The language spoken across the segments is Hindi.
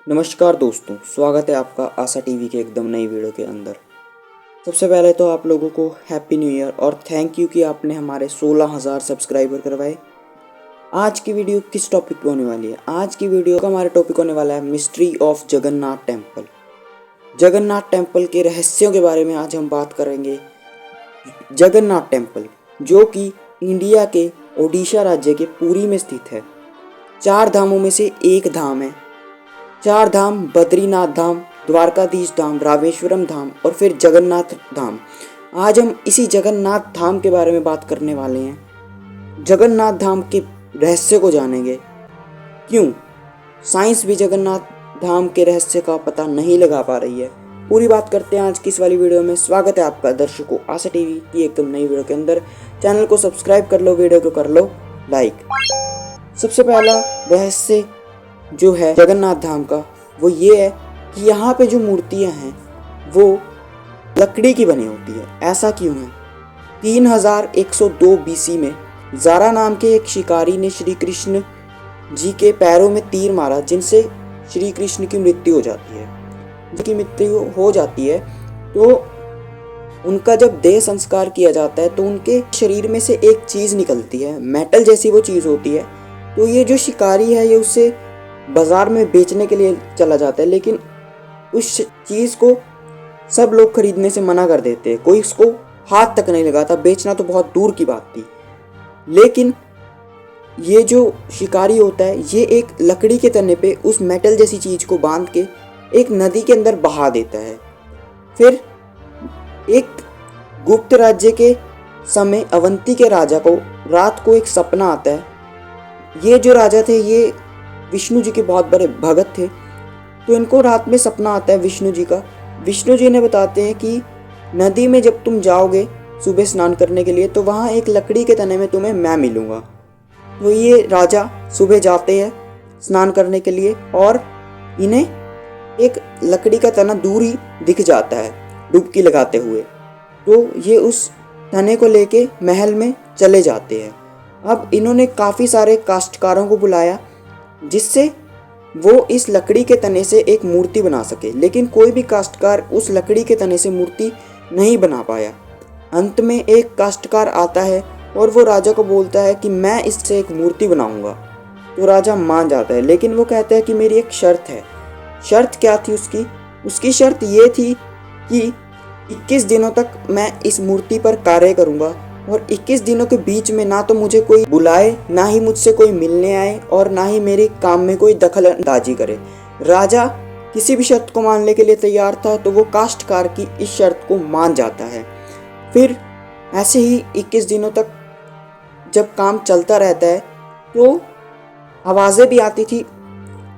नमस्कार दोस्तों, स्वागत है आपका आशा टीवी के एकदम नई वीडियो के अंदर। सबसे पहले तो आप लोगों को हैप्पी न्यू ईयर और थैंक यू कि आपने हमारे 16,000 सब्सक्राइबर करवाए। आज की वीडियो किस टॉपिक पे होने वाली है? आज की वीडियो का हमारा टॉपिक होने वाला है mystery of Jagannath temple. Jagannath temple के रहस्यों के बारे में आज हम बात करेंगे। जगन्नाथ टेम्पल जो कि इंडिया के ओडिशा राज्य के पुरी में स्थित है, 4 धामों में से एक धाम है। 4 धाम बद्रीनाथ धाम, द्वारकाधीश धाम, रामेश्वरम धाम और फिर जगन्नाथ धाम। आज हम इसी जगन्नाथ धाम के बारे में बात करने वाले हैं। जगन्नाथ धाम के रहस्य को जानेंगे। क्यों साइंस भी जगन्नाथ धाम के रहस्य का पता नहीं लगा पा रही है, पूरी बात करते हैं आज की इस वाली वीडियो में। स्वागत है आपका दर्शकों आशा टीवी की एकदम नई वीडियो के अंदर। चैनल को सब्सक्राइब कर लो, वीडियो को कर लो लाइक। सबसे पहला रहस्य जो है जगन्नाथ धाम का वो ये है कि यहाँ पे जो मूर्तियाँ हैं वो लकड़ी की बनी होती है। ऐसा क्यों है? 3102 बीसी में जारा नाम के एक शिकारी ने श्री कृष्ण जी के पैरों में तीर मारा, जिनसे श्री कृष्ण की मृत्यु हो जाती है। जिनकी मृत्यु हो जाती है तो उनका जब देह संस्कार किया जाता है तो उनके शरीर में से एक चीज़ निकलती है, मेटल जैसी वो चीज़ होती है। तो ये जो शिकारी है ये उससे बाजार में बेचने के लिए चला जाता है, लेकिन उस चीज़ को सब लोग खरीदने से मना कर देते हैं। कोई उसको हाथ तक नहीं लगाता, बेचना तो बहुत दूर की बात थी। लेकिन ये जो शिकारी होता है ये एक लकड़ी के तने पे उस मेटल जैसी चीज़ को बांध के एक नदी के अंदर बहा देता है। फिर एक गुप्त राज्य के समय अवंती के राजा को रात को एक सपना आता है। ये जो राजा थे ये विष्णु जी के बहुत बड़े भगत थे, तो इनको रात में सपना आता है विष्णु जी का। विष्णु जी ने बताते हैं कि नदी में जब तुम जाओगे सुबह स्नान करने के लिए तो वहाँ एक लकड़ी के तने में तुम्हें मैं मिलूँगा। तो ये राजा सुबह जाते हैं स्नान करने के लिए और इन्हें एक लकड़ी का तना दूर ही दिख जाता है डुबकी लगाते हुए। तो ये उस तने को लेके महल में चले जाते हैं। अब इन्होंने काफ़ी सारे काश्तकारों को बुलाया जिससे वो इस लकड़ी के तने से एक मूर्ति बना सके, लेकिन कोई भी काश्तकार उस लकड़ी के तने से मूर्ति नहीं बना पाया। अंत में एक काश्तकार आता है और वो राजा को बोलता है कि मैं इससे एक मूर्ति बनाऊंगा। तो राजा मान जाता है, लेकिन वो कहता है कि मेरी एक शर्त है। शर्त क्या थी उसकी? उसकी शर्त ये थी कि 21 दिनों तक मैं इस मूर्ति पर कार्य करूंगा और 21 दिनों के बीच में ना तो मुझे कोई बुलाए, ना ही मुझसे कोई मिलने आए और ना ही मेरे काम में कोई दखल अंदाजी करे। राजा किसी भी शर्त को मानने के लिए तैयार था, तो वो काश्तकार की इस शर्त को मान जाता है। फिर ऐसे ही 21 दिनों तक जब काम चलता रहता है तो आवाज़ें भी आती थी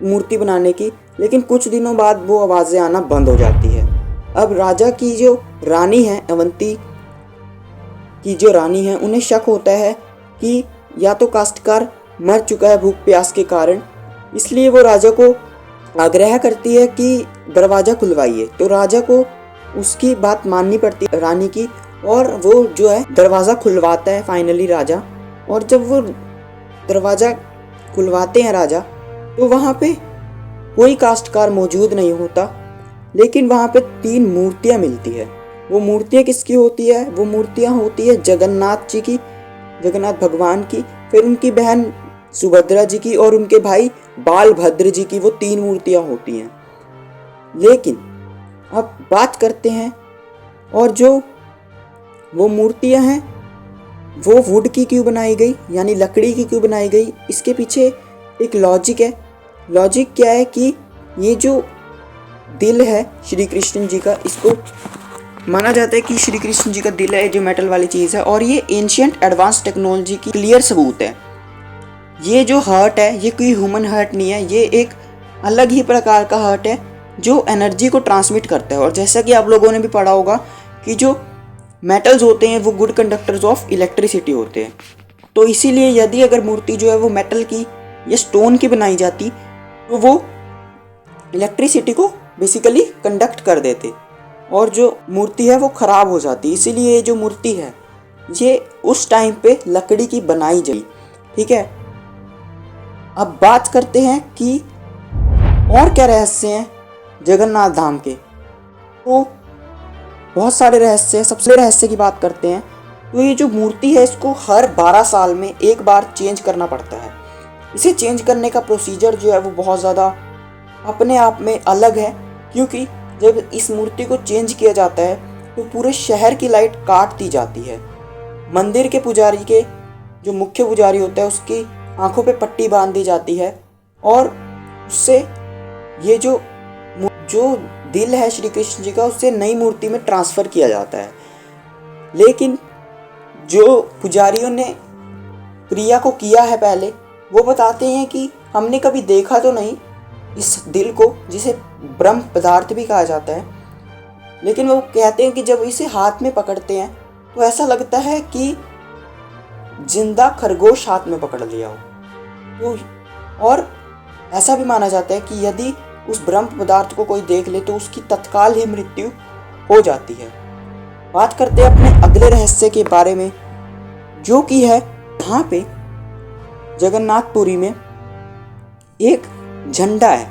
मूर्ति बनाने की, लेकिन कुछ दिनों बाद वो आवाज़ें आना बंद हो जाती है। अब राजा की जो रानी है, अवंती की जो रानी है, उन्हें शक होता है कि या तो काश्तकार मर चुका है भूख प्यास के कारण, इसलिए वो राजा को आग्रह करती है कि दरवाज़ा खुलवाइए। तो राजा को उसकी बात माननी पड़ती है रानी की, और वो जो है दरवाज़ा खुलवाता है फाइनली राजा। और जब वो दरवाज़ा खुलवाते हैं राजा, तो वहाँ पे कोई काश्तकार मौजूद नहीं होता, लेकिन वहाँ पे 3 मूर्तियाँ मिलती है। वो मूर्तियाँ किसकी होती है? वो मूर्तियाँ होती है जगन्नाथ जी की, जगन्नाथ भगवान की, फिर उनकी बहन सुभद्रा जी की और उनके भाई बालभद्र जी की। वो 3 मूर्तियाँ होती हैं। लेकिन अब बात करते हैं, और जो वो मूर्तियाँ हैं वो वुड की क्यों बनाई गई, यानी लकड़ी की क्यों बनाई गई? इसके पीछे एक लॉजिक है। लॉजिक क्या है कि ये जो दिल है श्री कृष्ण जी का, इसको माना जाता है कि श्री कृष्ण जी का दिल है जो मेटल वाली चीज़ है, और ये एंशियंट एडवांस टेक्नोलॉजी की क्लियर सबूत है। ये जो हार्ट है ये कोई ह्यूमन हार्ट नहीं है, ये एक अलग ही प्रकार का हार्ट है जो एनर्जी को ट्रांसमिट करता है। और जैसा कि आप लोगों ने भी पढ़ा होगा कि जो मेटल्स होते हैं वो गुड कंडक्टर्स ऑफ इलेक्ट्रिसिटी होते हैं। तो इसीलिए यदि अगर मूर्ति जो है वो मेटल की या स्टोन की बनाई जाती तो वो इलेक्ट्रिसिटी को बेसिकली कंडक्ट कर देते और जो मूर्ति है वो ख़राब हो जाती। इसीलिए ये जो मूर्ति है ये उस टाइम पे लकड़ी की बनाई गई। ठीक है, अब बात करते हैं कि और क्या रहस्य हैं जगन्नाथ धाम के? तो बहुत सारे रहस्य हैं। सबसे रहस्य की बात करते हैं तो ये जो मूर्ति है इसको हर 12 साल में एक बार चेंज करना पड़ता है। इसे चेंज करने का प्रोसीजर जो है वो बहुत ज़्यादा अपने आप में अलग है, क्योंकि जब इस मूर्ति को चेंज किया जाता है तो पूरे शहर की लाइट काट दी जाती है। मंदिर के पुजारी के जो मुख्य पुजारी होता है उसकी आंखों पे पट्टी बांध दी जाती है और उससे ये जो दिल है श्री कृष्ण जी का उससे नई मूर्ति में ट्रांसफ़र किया जाता है। लेकिन जो पुजारियों ने क्रिया को किया है पहले, वो बताते हैं कि हमने कभी देखा तो नहीं इस दिल को, जिसे ब्रह्म पदार्थ भी कहा जाता है, लेकिन वो कहते हैं कि जब इसे हाथ में पकड़ते हैं तो ऐसा लगता है कि जिंदा खरगोश हाथ में पकड़ लिया हो। तो और ऐसा भी माना जाता है कि यदि उस ब्रह्म पदार्थ को कोई देख ले तो उसकी तत्काल ही मृत्यु हो जाती है। बात करते हैं अपने अगले रहस्य के बारे में, जो कि है यहाँ पे जगन्नाथपुरी में एक झंडा है।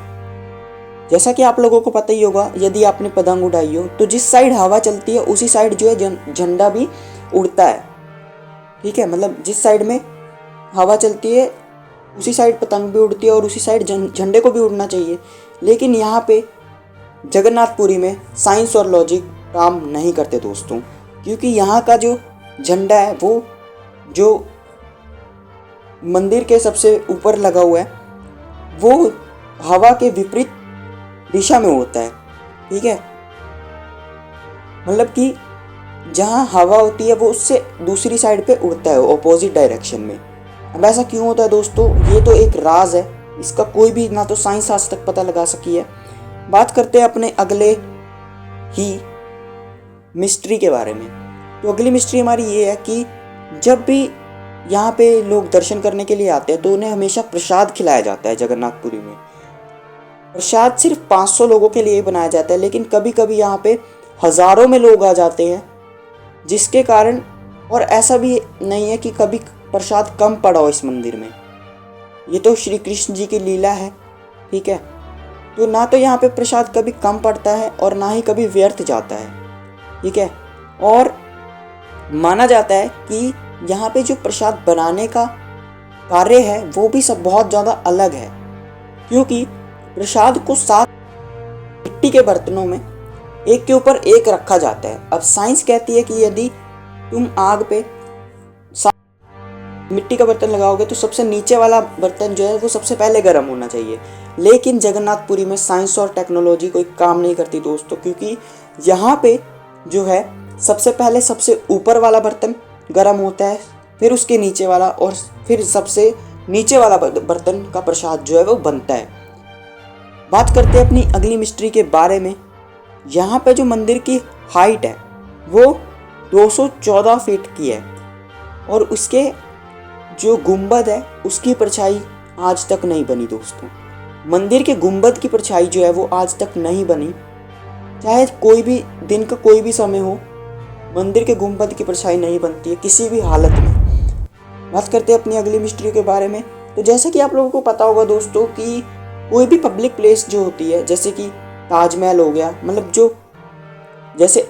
जैसा कि आप लोगों को पता ही होगा, यदि आपने पतंग उड़ाई हो तो जिस साइड हवा चलती है उसी साइड जो है झंडा भी उड़ता है। ठीक है, मतलब जिस साइड में हवा चलती है उसी साइड पतंग भी उड़ती है और उसी साइड झंडे को भी उड़ना चाहिए। लेकिन यहाँ पे जगन्नाथपुरी में साइंस और लॉजिक काम नहीं करते दोस्तों, क्योंकि यहाँ का जो झंडा है वो जो मंदिर के सबसे ऊपर लगा हुआ है वो हवा के विपरीत दिशा में उड़ता है। ठीक है, मतलब कि जहाँ हवा होती है वो उससे दूसरी साइड पे उड़ता है, ऑपोजिट डायरेक्शन में। अब ऐसा क्यों होता है दोस्तों, ये तो एक राज है, इसका कोई भी ना तो साइंस आज तक पता लगा सकी है। बात करते हैं अपने अगले ही मिस्ट्री के बारे में। तो अगली मिस्ट्री हमारी ये है कि जब भी यहाँ पे लोग दर्शन करने के लिए आते हैं तो उन्हें हमेशा प्रसाद खिलाया जाता है। जगन्नाथपुरी में प्रसाद सिर्फ 500 लोगों के लिए बनाया जाता है, लेकिन कभी कभी यहाँ पे हज़ारों में लोग आ जाते हैं, जिसके कारण, और ऐसा भी नहीं है कि कभी प्रसाद कम पड़ा हो इस मंदिर में। ये तो श्री कृष्ण जी की लीला है। ठीक है, तो ना तो यहाँ पे प्रसाद कभी कम पड़ता है और ना ही कभी व्यर्थ जाता है। ठीक है, और माना जाता है कि यहाँ पे जो प्रसाद बनाने का कार्य है वो भी सब बहुत ज़्यादा अलग है, क्योंकि प्रसाद को 7 मिट्टी के बर्तनों में एक के ऊपर एक रखा जाता है। अब साइंस कहती है कि यदि तुम आग पे मिट्टी का बर्तन लगाओगे तो सबसे नीचे वाला बर्तन जो है वो सबसे पहले गर्म होना चाहिए। लेकिन जगन्नाथपुरी में साइंस और टेक्नोलॉजी कोई काम नहीं करती दोस्तों, क्योंकि यहाँ पे जो है सबसे पहले सबसे ऊपर वाला बर्तन गर्म होता है, फिर उसके नीचे वाला, और फिर सबसे नीचे वाला बर्तन का प्रसाद जो है वो बनता है। बात करते हैं अपनी अगली मिस्ट्री के बारे में। यहाँ पे जो मंदिर की हाइट है वो 214 फीट की है और उसके जो गुंबद है उसकी परछाई आज तक नहीं बनी दोस्तों। मंदिर के गुंबद की परछाई जो है वो आज तक नहीं बनी, चाहे कोई भी दिन का कोई भी समय हो, मंदिर के गुंबद की परछाई नहीं बनती है किसी भी हालत में। बात करते हैं अपनी अगली मिस्ट्री के बारे में। तो जैसे कि आप लोगों को पता होगा दोस्तों कि कोई भी पब्लिक प्लेस जो होती है, जैसे कि ताजमहल हो गया, मतलब जो जैसे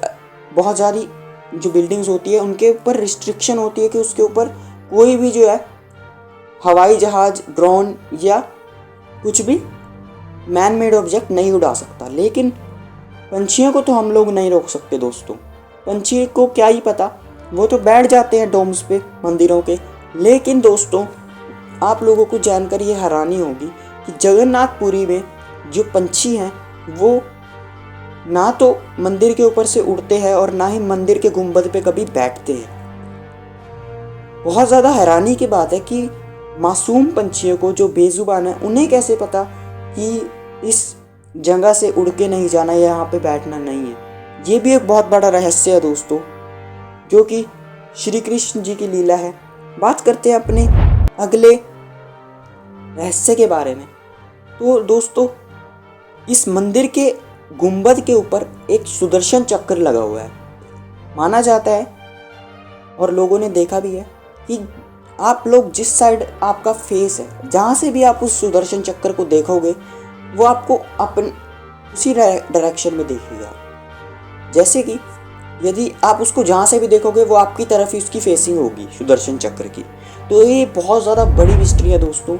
बहुत सारी जो बिल्डिंग्स होती है उनके ऊपर रिस्ट्रिक्शन होती है कि उसके ऊपर कोई भी जो है हवाई जहाज, ड्रोन या कुछ भी मैन मेड ऑब्जेक्ट नहीं उड़ा सकता। लेकिन पंछियों को तो हम लोग नहीं रोक सकते दोस्तों। पंछी को क्या ही पता, वो तो बैठ जाते हैं डोम्स पे मंदिरों के। लेकिन दोस्तों आप लोगों को जानकर ये हैरानी होगी कि जगन्नाथपुरी में जो पंछी हैं वो ना तो मंदिर के ऊपर से उड़ते हैं और ना ही मंदिर के गुंबद पे कभी बैठते हैं। बहुत ज़्यादा हैरानी की बात है कि मासूम पंछियों को जो बेजुबान है उन्हें कैसे पता कि इस जगह से उड़ के नहीं जाना या यहाँ पे बैठना नहीं है। ये भी एक बहुत बड़ा रहस्य है दोस्तों, जो कि श्री कृष्ण जी की लीला है। बात करते हैं अपने अगले रहस्य के बारे में। तो दोस्तों इस मंदिर के गुंबद के ऊपर एक सुदर्शन चक्र लगा हुआ है। माना जाता है और लोगों ने देखा भी है कि आप लोग जिस साइड आपका फेस है, जहाँ से भी आप उस सुदर्शन चक्र को देखोगे वो आपको अपन उसी डायरेक्शन में देखेगा। जैसे कि यदि आप उसको जहाँ से भी देखोगे वो आपकी तरफ ही उसकी फेसिंग होगी सुदर्शन चक्र की। तो ये बहुत ज़्यादा बड़ी मिस्ट्री है दोस्तों।